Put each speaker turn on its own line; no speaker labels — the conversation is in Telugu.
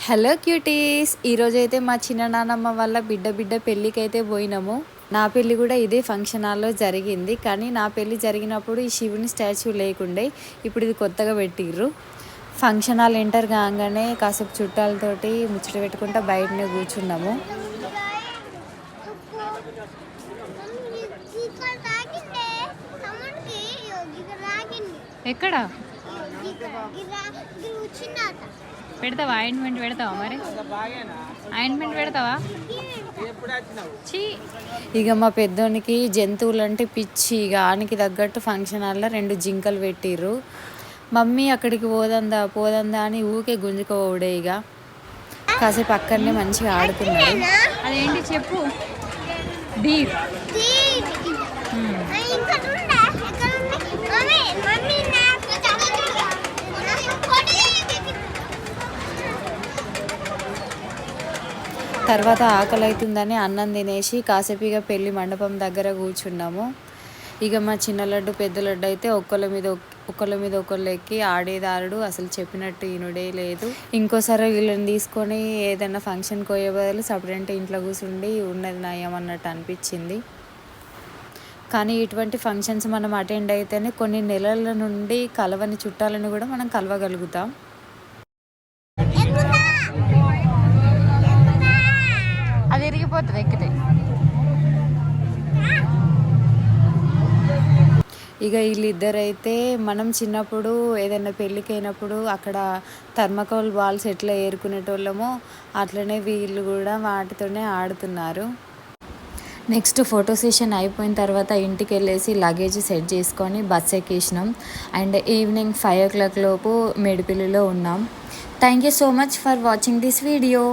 హలో క్యూటీస్, ఈరోజైతే మా చిన్ననాన్నమ్మ వాళ్ళ బిడ్డ పెళ్ళికైతే పోయినాము. నా పెళ్ళి కూడా ఇదే ఫంక్షన్ హాల్లో జరిగింది. కానీ నా పెళ్ళి జరిగినప్పుడు ఈ శివుని స్టాచ్యూ లేకుండే, ఇప్పుడు ఇది కొత్తగా పెట్టిర్రు. ఫంక్షన్ హాల్ ఎంటర్ కాగానే కాసేపు చుట్టాలతోటి ముచ్చట పెట్టుకుంటా బయటనే కూర్చున్నాము.
ఎక్కడ పెడతావా? ఆయింట్మెంట్ పెడతావా? మరి ఆయింట్మెంట్ పెడతావా?
ఇక మా పెద్దోనికి జంతువులు అంటే పిచ్చి. ఇక ఆనికి తగ్గట్టు ఫంక్షన్ హాల్లో 2 జింకలు పెట్టిర్రు. మమ్మీ అక్కడికి పోదందా అని ఊకే గుంజుకోవడే. ఇక కాసేపు అక్కడనే మంచిగా ఆడుకున్నారు.
అదేంటి చెప్పు. డీర్
తర్వాత ఆకలి అవుతుందని అన్నం తినేసి కాసేపు ఇక పెళ్లి మండపం దగ్గర కూర్చున్నాము. ఇక మా చిన్న లడ్డు పెద్ద లడ్డు అయితే ఒకళ్ళ మీద ఒకళ్ళు ఎక్కి ఆడేదారుడు, అసలు చెప్పినట్టు ఈనుడే లేదు. ఇంకోసారి వీళ్ళని తీసుకొని ఏదైనా ఫంక్షన్కి పోయే బదులు సపరేట్ ఇంట్లో కూర్చుండి ఉన్నది నయం అన్నట్టు అనిపించింది. కానీ ఇటువంటి ఫంక్షన్స్ మనం అటెండ్ అయితేనే కొన్ని నెలల నుండి కలవని చుట్టాలను కూడా మనం కలవగలుగుతాం.
అది ఎరిగిపోతుంది ఎక్కితే.
ఇక వీళ్ళిద్దరైతే మనం చిన్నప్పుడు ఏదైనా పెళ్ళికి అయినప్పుడు అక్కడ థర్మకోల్ బాల్స్ ఎట్లా ఏరుకునేటోళ్ళమో అట్లనే వీళ్ళు కూడా వాటితోనే ఆడుతున్నారు. నెక్స్ట్ ఫోటో సెషన్ అయిపోయిన తర్వాత ఇంటికి వెళ్ళేసి లగేజ్ సెట్ చేసుకొని బస్ ఎక్కేసినాం. అండ్ ఈవినింగ్ 5 o'clock లోపు మేడిపల్లిలో ఉన్నాం. Thank you so much for watching this video.